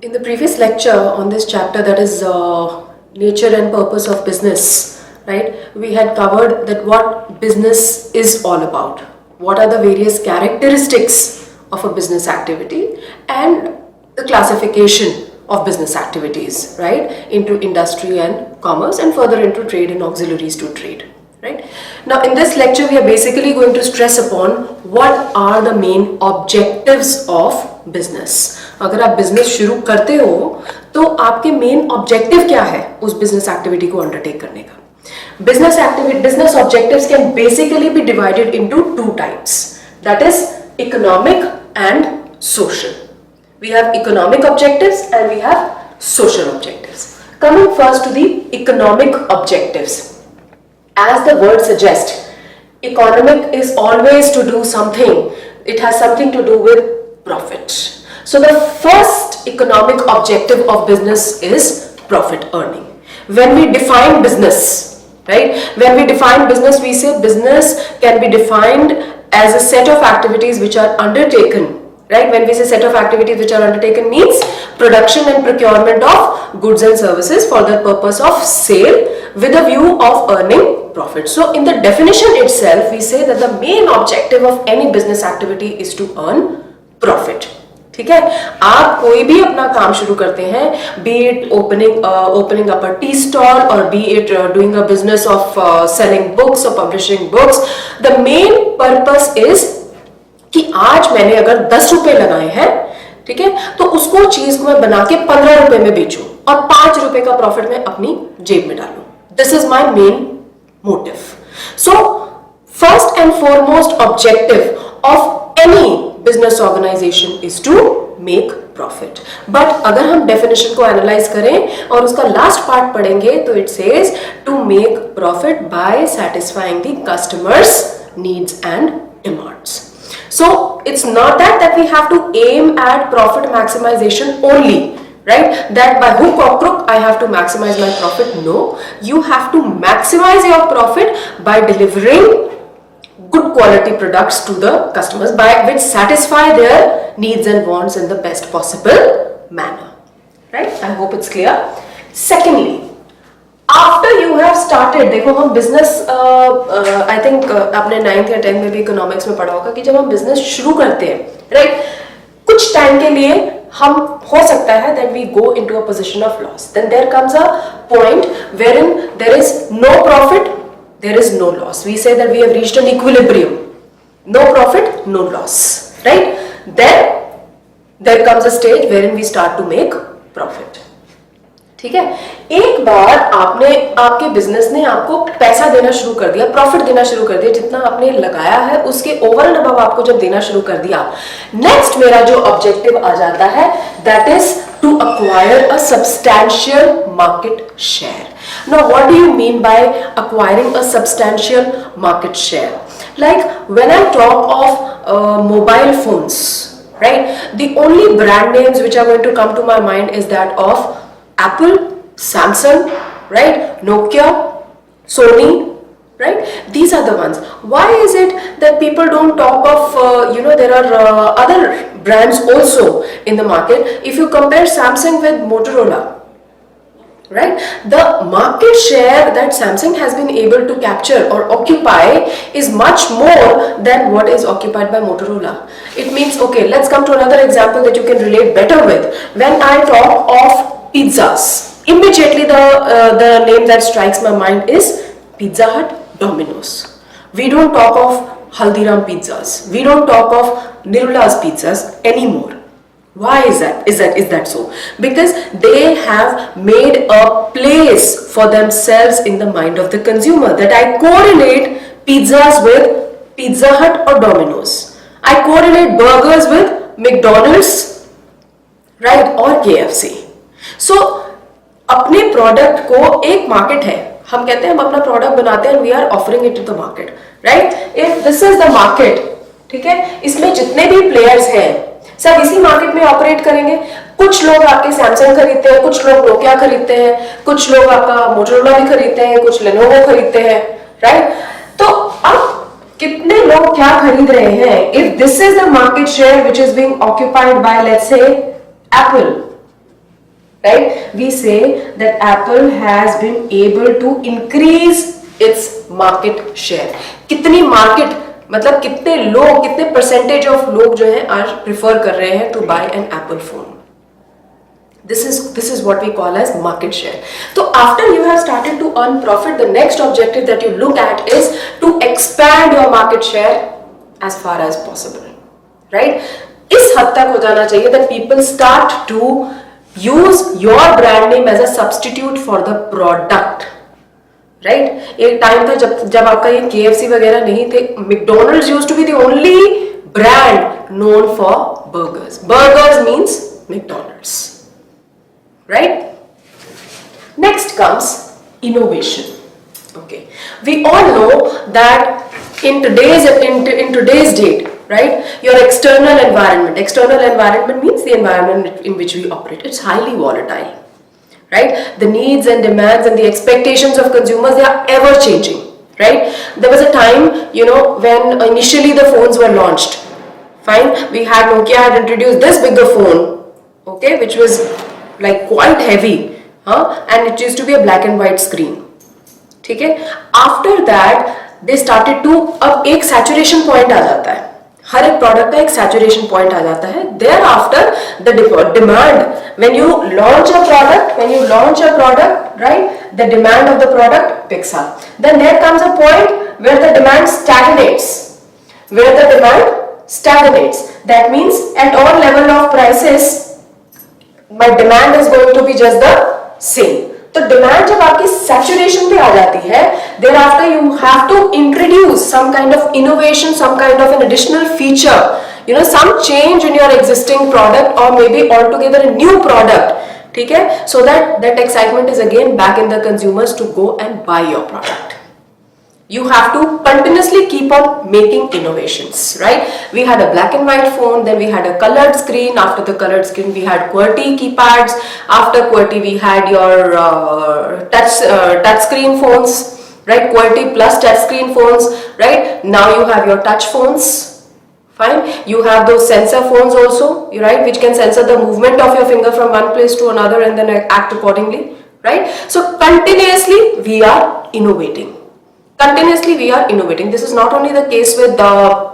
In the previous lecture on this chapter, that is nature and purpose of business, right? We had covered that what business is all about. What are the various characteristics of a business activity and the classification of business activities, right? Into industry and commerce and further into trade and auxiliaries to trade, right? Now in this lecture, we are basically going to stress upon what are the main objectives of business. अगर आप business शुरू करते हो तो आपके main objective क्या है उस बिजनेस एक्टिविटी को अंडरटेक करने का. Business objectives can basically be divided into two types, that is economic and social. We have economic objectives and we have social objectives. Coming first to the economic objectives. As the word suggests, economic is always to do something. It has something to do with profit. So the first economic objective of business is profit earning. When we define business, right? When we define business, we say business can be defined as a set of activities which are undertaken, right? When we say set of activities which are undertaken means production and procurement of goods and services for the purpose of sale with a view of earning profit. So in the definition itself, we say that the main objective of any business activity is to earn profit. ठीक है, आप कोई भी अपना काम शुरू करते हैं, be it opening up a tea stall or be it doing a business of selling books or publishing books, the main purpose is कि आज मैंने अगर 10 रुपए लगाए हैं, ठीक है, तो उसको चीज को मैं बना के 15 रुपए में बेचूं और 5 रुपए का प्रॉफिट मैं अपनी जेब में डालूं. This is my main motive. So first and foremost objective of any business organization is to make profit. But अगर हम definition को analyze करें और उसका last part पढ़ेंगे तो it says to make profit by satisfying the customers' needs and demands. So it's not that we have to aim at profit maximization only, right? That by hook or crook I have to maximize my profit. No, you have to maximize your profit by delivering good quality products to the customers by which satisfy their needs and wants in the best possible manner, right? I hope it's clear. Secondly, after you have started, देखो हम business I think आपने 9th या 10th में भी economics में पढ़ा होगा कि जब हम business शुरू करते हैं, right? कुछ time के लिए हम हो सकता है that we go into a position of loss. Then there comes a point wherein there is no profit, there is no loss. We say that we have reached an equilibrium. No profit, no loss, right? Then there comes a stage wherein we start to make profit. ठीक है, एक बार आपके business ने आपको पैसा देना शुरू कर दिया, प्रॉफिट देना शुरू कर दिया, जितना आपने लगाया है उसके ओवर एंड अबव आपको जब देना शुरू कर दिया, नेक्स्ट मेरा जो ऑब्जेक्टिव आ जाता है that is to acquire a substantial market share. Now what do you mean by acquiring a substantial market share? Like when I talk of mobile phones, right? The only brand names which are going to come to my mind is that of Apple, Samsung, right? Nokia, Sony, right? These are the ones. Why is it that people don't talk of there are other brands also in the market? If you compare Samsung with Motorola, right, the market share that Samsung has been able to capture or occupy is much more than what is occupied by Motorola. It means, okay, let's come to another example that you can relate better with. When I talk of pizzas, immediately the name that strikes my mind is Pizza Hut, Domino's. We don't talk of Haldiram pizzas. We don't talk of Nirula's pizzas anymore. Why is that? Is that so? Because they have made a place for themselves in the mind of the consumer. That I correlate pizzas with Pizza Hut or Domino's. I correlate burgers with McDonald's, right, or KFC. So अपने product को एक market है, हम कहते हैं हम अपना product बनाते हैं, we are offering it to the market, right? If this is the market, ठीक है, इसमें जितने भी प्लेयर्स हैं सब इसी मार्केट में ऑपरेट करेंगे. कुछ लोग आपके सैमसंग खरीदते हैं, कुछ लोग नोकिया खरीदते हैं, कुछ लोग आपका मोटोरोला भी खरीदते हैं, कुछ लेनोवो खरीदते हैं, राइट? तो अब कितने लोग क्या खरीद रहे हैं? If this is the market share which is being occupied by let's say Apple, right? We say that Apple has been able to increase its market share. कितनी market मतलब कितने लोग, कितने percentage of लोग जो हैं आज prefer कर रहे हैं to buy an Apple phone. This is what we call as market share. So after you have started to earn profit, the next objective that you look at is to expand your market share as far as possible, right? इस हद तक हो जाना चाहिए that people start to use your brand name as a substitute for the product, right? एक time था जब आपका ये KFC वगैरह नहीं थे, McDonald's used to be the only brand known for burgers. Burgers means McDonald's. Right? Next comes innovation. Okay, we all know that in today's date, right, your external environment means the environment in which we operate. It's highly volatile, right? The needs and demands and the expectations of consumers, they are ever changing, right? There was a time, you know, when initially the phones were launched. Fine, we had Nokia had introduced this bigger phone, okay, which was like quite heavy, and it used to be a black and white screen. ठीक है? After that they started to, अब एक saturation point आ जाता है, हर एक product का एक saturation point आ जाता है. Thereafter the demand, when you launch a product, right, the demand of the product picks up. Then there comes a point where the demand stagnates. That means at all level of prices my demand is going to be just the same. तो demand जब आपकी saturation पे आ जाती है, thereafter you have to introduce some kind of innovation, some kind of an additional feature, you know, some change in your existing product or maybe altogether a new product, ठीक है? So that excitement is again back in the consumers to go and buy your product. You have to continuously keep on making innovations, right? We had a black and white phone, then we had a colored screen. After the colored screen, we had QWERTY keypads. After QWERTY, we had your touch screen phones, right? QWERTY plus touch screen phones, right? Now you have your touch phones. Fine. You have those sensor phones also, right? Which can sensor the movement of your finger from one place to another and then act accordingly, right? So continuously we are innovating. This is not only the case with the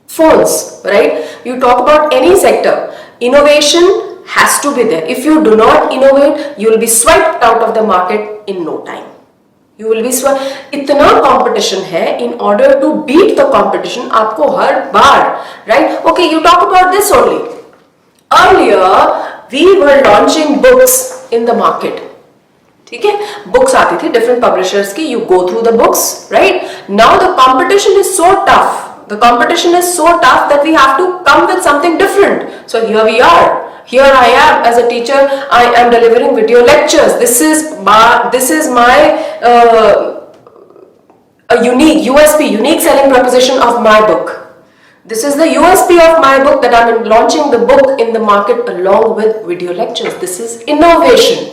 phones, right? You talk about any sector, innovation has to be there. If you do not innovate, you will be swiped out of the market in no time. You will be swiped. इतना competition है, in order to beat the competition, आपको हर बार, right? Okay, you talk about this only. Earlier, we were launching books in the market. ठीक है, books आती थी different publishers की, you go through the books, right? Now the competition is so tough that we have to come with something different. So here I am as a teacher. I am delivering video lectures. This is my a unique USP, unique selling proposition of my book. This is the USP of my book, that I am launching the book in the market along with video lectures. This is innovation.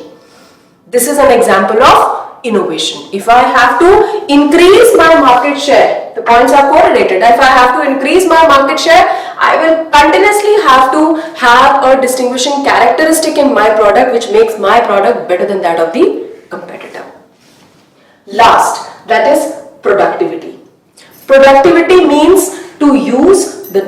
This is an example of innovation. If I have to increase my market share, the points are correlated. If I have to increase my market share, I will continuously have to have a distinguishing characteristic in my product which makes my product better than that of the competitor. Last, that is productivity. Productivity means to use the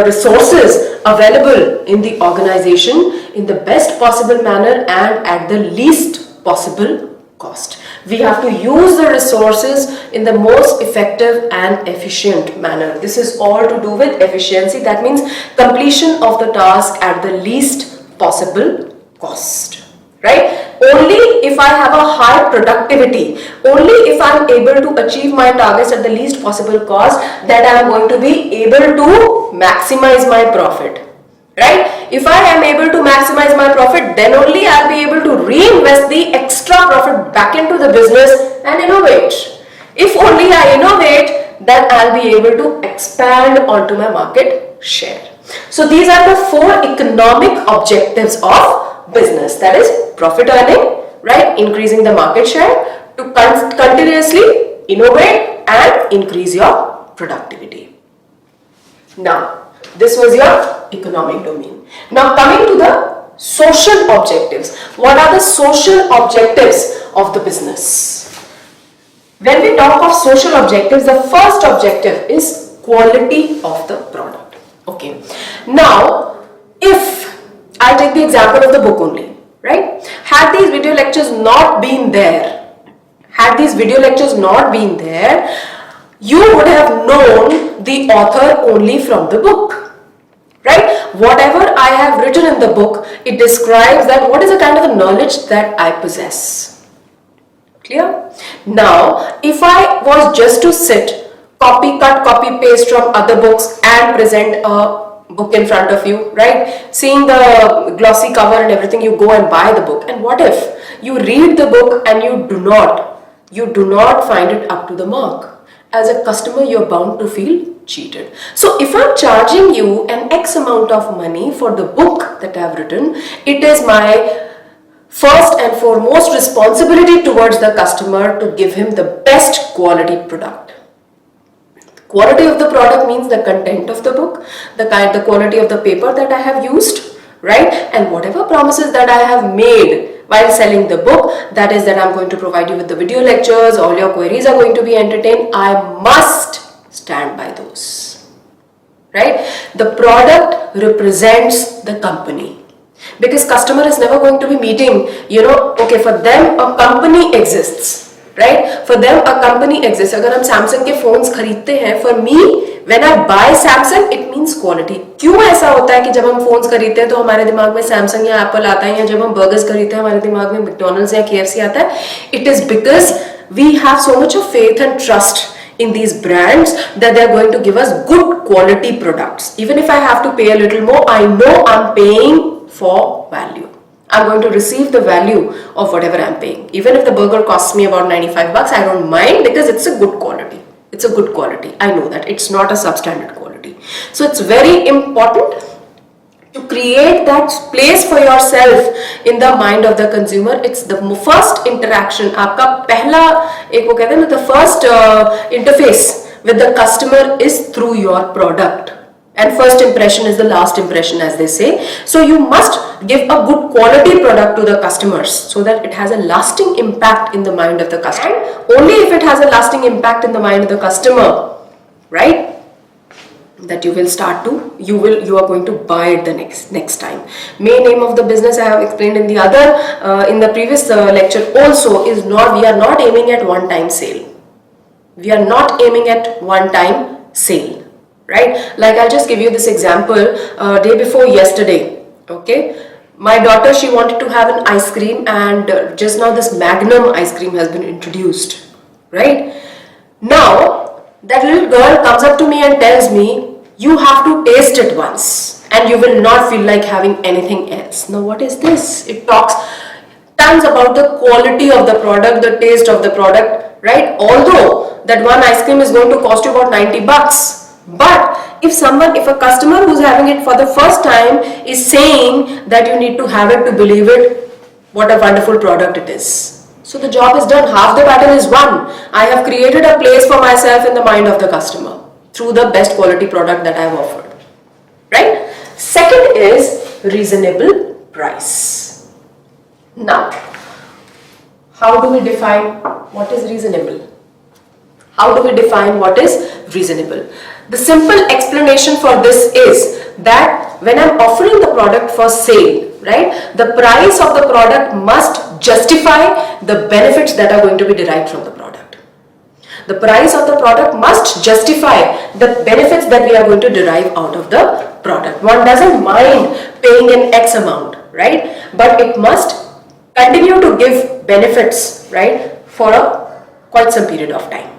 resources available in the organization in the best possible manner and at the least possible cost. We have to use the resources in the most effective and efficient manner. This is all to do with efficiency. That means completion of the task at the least possible cost, right? Only if I have a high productivity, only if I am able to achieve my targets at the least possible cost, that I am going to be able to maximize my profit. Right? If I am able to maximize my profit, then only I'll be able to reinvest the extra profit back into the business and innovate. If only I innovate, then I'll be able to expand onto my market share. So these are the 4 economic objectives of business. That is profit earning, right? Increasing the market share, to continuously innovate and increase your productivity. Now, this was your economic domain. Now coming to the Social objectives. What are the social objectives of the business? When we talk of social objectives, the first objective is quality of the product. Okay. Now, if I take the example of the book only, right? Had these video lectures not been there, you would have known the author only from the book, right? Whatever I have written in the book, it describes that what is the kind of the knowledge that I possess. Clear? Now, if I was just to sit, copy, cut, copy, paste from other books and present a book in front of you, right? Seeing the glossy cover and everything, you go and buy the book. And what if you read the book and you do not find it up to the mark? As a customer, you're bound to feel cheated. So if I'm charging you an X amount of money for the book that I've written, it is my first and foremost responsibility towards the customer to give him the best quality product. Quality of the product means the content of the book, the quality of the paper that I have used, right? And whatever promises that I have made while selling the book, that is that I'm going to provide you with the video lectures, all your queries are going to be entertained, I must stand by those, right? The product represents the company, because customer is never going to be meeting, okay, for them a company exists, right? For them a company exists. अगर हम Samsung के phones खरीदते हैं, for me when I buy Samsung, it means quality. क्यों ऐसा होता है कि जब हम phones खरीदते हैं तो हमारे दिमाग में Samsung या Apple आता है, या जब हम burgers खरीदते हैं हमारे दिमाग में McDonald's या KFC आता है? It is because we have so much of faith and trust in these brands that they are going to give us good quality products. Even if I have to pay a little more, I know I'm paying for value. I'm going to receive the value of whatever I'm paying. Even if the burger costs me about 95 bucks, I don't mind, because it's a good quality. It's a good quality. I know that. It's not a substandard quality. So it's very important to create that place for yourself in the mind of the consumer. It's the first interaction. आपका पहला एक वो कहते हैं ना, the first interface with the customer is through your product. And first impression is the last impression, as they say. So you must give a good quality product to the customers so that it has a lasting impact in the mind of the customer. And only if it has a lasting impact in the mind of the customer, right, that you are going to buy it the next time. Main aim of the business, I have explained in the previous lecture also, is we are not aiming at one-time sale. We are not aiming at one-time sale. Right? Like I'll just give you this example. Day before yesterday, okay, my daughter, she wanted to have an ice cream, and just now this Magnum ice cream has been introduced, right? Now that little girl comes up to me and tells me, you have to taste it once and you will not feel like having anything else. Now what is this? It talks tons about the quality of the product, the taste of the product, right? Although that one ice cream is going to cost you about 90 bucks. But if a customer who's having it for the first time is saying that you need to have it to believe it, what a wonderful product it is. So the job is done. Half the battle is won. I have created a place for myself in the mind of the customer through the best quality product that I have offered. Right? Second is reasonable price. Now, how do we define what is reasonable? How do we define what is reasonable? The simple explanation for this is that when I'm offering the product for sale, right, the price of the product must justify the benefits that are going to be derived from the product. The price of the product must justify the benefits that we are going to derive out of the product. One doesn't mind paying an X amount, right, but it must continue to give benefits, right, for a quite some period of time.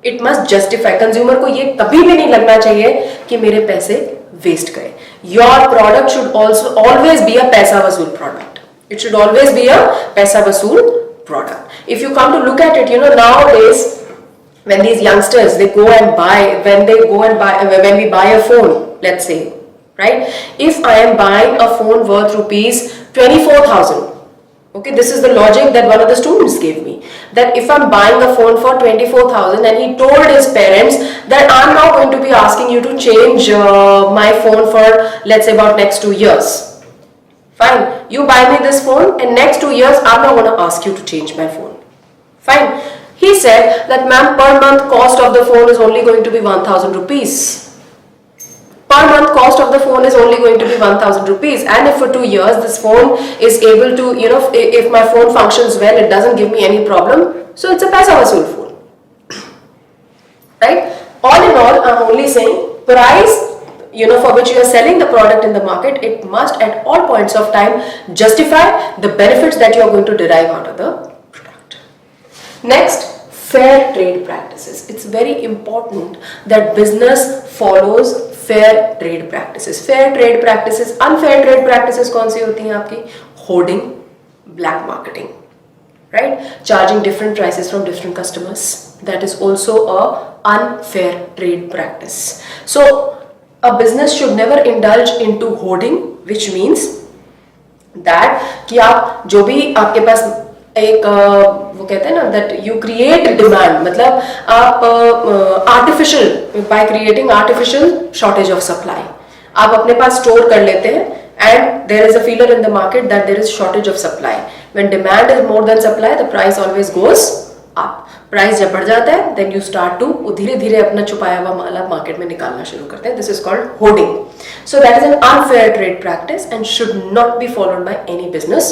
It must justify. Consumer को ये कभी भी नहीं लगना चाहिए कि मेरे पैसे waste गए. Your product should also always be a पैसा वसूल product. It should always be a पैसा वसूल product. If you come to look at it, nowadays when these youngsters when we buy a phone, let's say, right? If I am buying a phone worth rupees 24,000. Okay, this is the logic that one of the students gave me, that if I'm buying a phone for 24,000 and he told his parents that I'm now going to be asking you to change my phone for, let's say, about next 2 years. Fine. you buy me this phone, and next 2 years I'm not going to ask you to change my phone. Fine. He said that ma'am, per month cost of the phone is only going to be 1000 rupees. Per month cost of the phone is only going to be 1000 rupees, and if for 2 years this phone is able to, if my phone functions well, it doesn't give me any problem, so it's a paisa vasool phone. Right? All in all, I'm only saying price, for which you are selling the product in the market, it must at all points of time justify the benefits that you are going to derive out of the product. Next, fair trade practices. It's very important that business follows fair trade practices. Fair trade practices, unfair trade practices कौन सी होती हैं आपकी? Hoarding, black marketing, right? Charging different prices from different customers. That is also a unfair trade practice. So a business should never indulge into hoarding, which means that कि आप जो भी आपके पास एक वो कहते हैं ना that you create demand, मतलब आप artificial, by creating artificial shortage of supply, आप अपने पास store कर लेते हैं and there is a feeler in the market that there is shortage of supply. When demand is more than supply, the price always goes up. Price जब बढ़ जाता है then you start to धीरे धीरे अपना छुपाया हुआ माल आप मार्केट में निकालना शुरू करते हैं. This is called hoarding. So that is an unfair trade practice and should not be followed by any business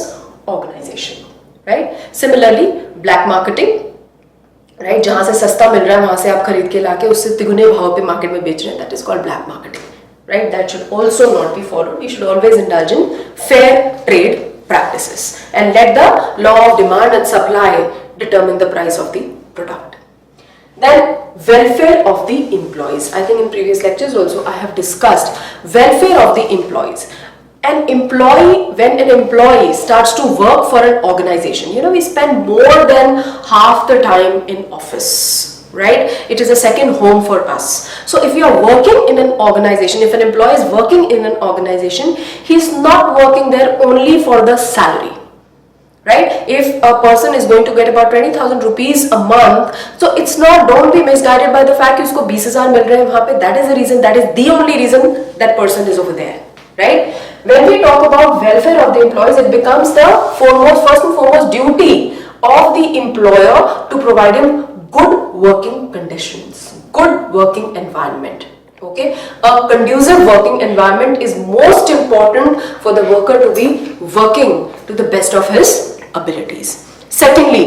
organisation. Right. Similarly black marketing, right, जहां से सस्ता मिल रहा है वहां से आप खरीद के लाके उससे तिगुने भाव पे मार्केट में बेच रहे हैं, that is called black marketing. Right. That should also not be followed. We should always indulge in fair trade practices and let the law of demand and supply determine the price of the product. Then welfare of the employees. I think in previous lectures also I have discussed welfare of the employees. An employee, when an employee starts to work for an organization, we spend more than half the time in office, right? It is a second home for us. So if you are working in an organization, if an employee is working in an organization, he is not working there only for the salary. Right? If a person is going to get about 20,000 rupees a month, so it's not, don't be misguided by the fact कि उसको 20,000 मिल रहे हैं वहाँ पे. That is the reason, that is the only reason that person is over there. Right? When we talk about welfare of the employees, it becomes the first and foremost duty of the employer to provide him good working conditions, good working environment. Okay, a conducive working environment is most important for the worker to be working to the best of his abilities. Secondly,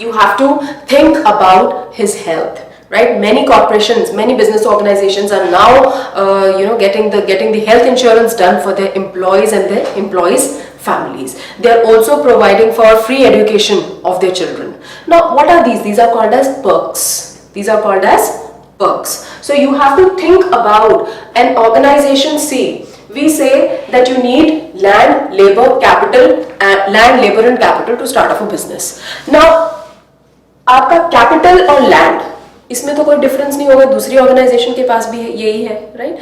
you have to think about his health, right? Many corporations, many business organizations are now getting the health insurance done for their employees and their employees' families. They are also providing for free education of their children. Now what are these? These are called as perks. These are called as perks. So you have to think about an organization. See, we say that you need land, labor, and capital to start off a business. Now, आपका capital और land, इसमें तो कोई difference नहीं होगा, दूसरी organization के पास भी यही है, right?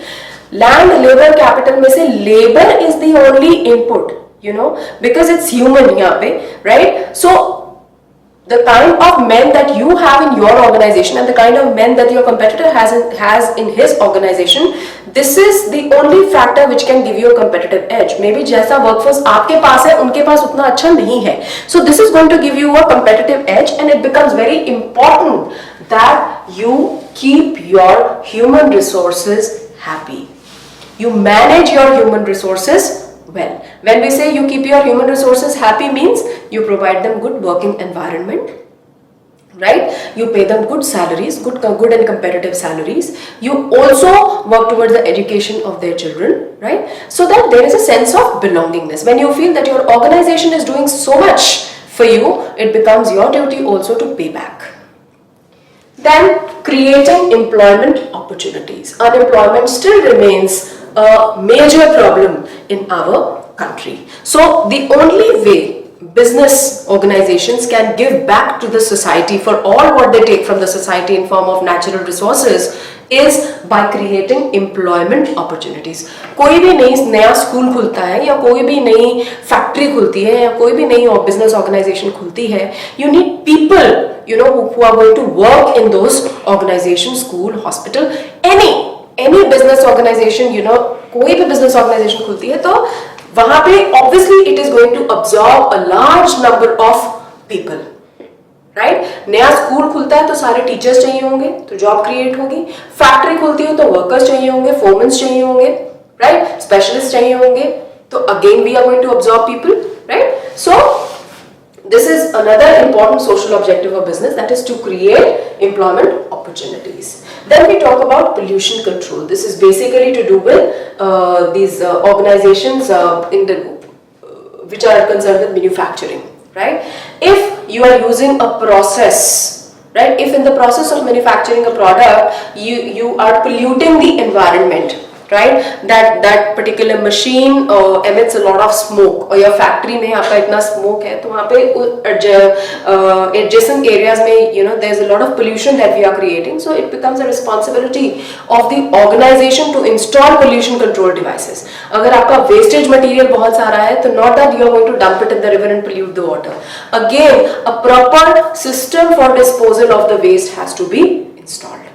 Land, labor, capital में से labor is the only input, because it's human यहाँ पे, right? So the kind of men that you have in your organization and the kind of men that your competitor has in his organization, this is the only factor which can give you a competitive edge. Maybe जैसा workforce आपके पास है उनके पास उतना अच्छा नहीं है. So this is going to give you a competitive edge, and it becomes very important that you keep your human resources happy. You manage your human resources well. When we say you keep your human resources happy, means you provide them good working environment, right? You pay them good salaries, good and competitive salaries. You also work towards the education of their children, right? So that there is a sense of belongingness. When you feel that your organization is doing so much for you, it becomes your duty also to pay back. Then creating employment opportunities. Unemployment still remains a major problem in our country. So the only way business organizations can give back to the society for all what they take from the society in form of natural resources is by creating employment opportunities. कोई भी नया school खुलता है या कोई भी नई factory खुलती है या कोई भी नई बिजनेस ऑर्गेनाइजेशन खुलती है, you need people who are going to work in those organizations, school, hospital, any business organization, कोई भी business organization खुलती है तो वहां पे obviously it is going to absorb a large number of people, right नया स्कूल खुलता है तो सारे टीचर्स चाहिए होंगे, तो जॉब क्रिएट होगी. फैक्ट्री खुलती हो तो वर्कर्स चाहिए होंगे, फोरमेन्स चाहिए होंगे, राइट स्पेशलिस्ट चाहिए होंगे, तो again we are going to absorb people, right. So this is another important social objective of business, that is to create employment opportunities. Then we talk about pollution control. This is basically to do with these organizations which are concerned with manufacturing, right? If you are using a process, right, if in the process of manufacturing a product you are polluting the environment, right, that particular machine emits a lot of smoke, or your factory में आपका इतना smoke है तो वहाँ पे adjacent areas में there's a lot of pollution that we are creating, so it becomes a responsibility of the organization to install pollution control devices. अगर आपका wastage material बहुत सारा है तो not that you are going to dump it in the river and pollute the water. Again, a proper system for disposal of the waste has to be installed.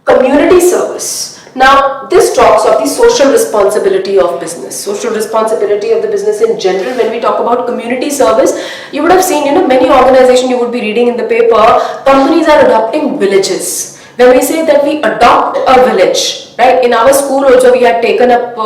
Community service. Now, this talks of the social responsibility of business, social responsibility of the business in general. When we talk about community service, you would have seen, many organizations you would be reading in the paper, companies are adopting villages. When we say that we adopt a village, right? In our school also we had taken up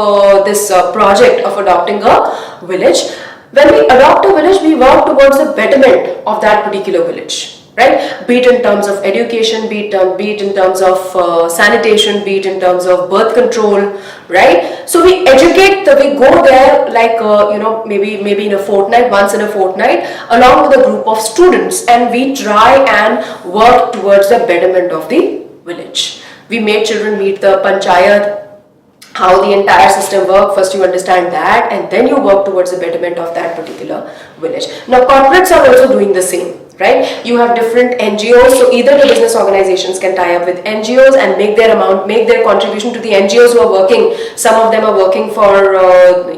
this project of adopting a village. When we adopt a village, we work towards the betterment of that particular village. Right? Be it in terms of education, be it in terms of sanitation, be it in terms of birth control, right? So we educate, we go there like maybe in a fortnight, once in a fortnight, along with a group of students, and we try and work towards the betterment of the village. We make children meet the panchayat, how the entire system works. First you understand that, and then you work towards the betterment of that particular village. Now corporates are also doing the same, right? You have different NGOs, so either the business organizations can tie up with NGOs and make their contribution to the NGOs who are working. Some of them are working for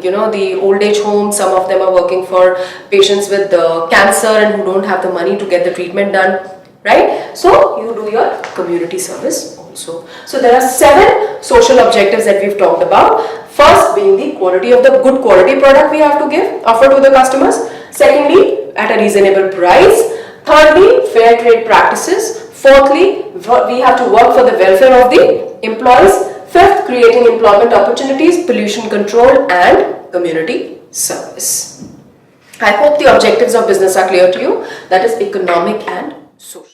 the old age homes, some of them are working for patients with cancer and who don't have the money to get the treatment done, right? So you do your community service also. So there are 7 social objectives that we've talked about. First being the quality of the good quality product we have to offer to the customers. Secondly, at a reasonable price. Thirdly, fair trade practices. Fourthly, we have to work for the welfare of the employees. Fifth, creating employment opportunities, pollution control, and community service. I hope the objectives of business are clear to you. That is economic and social.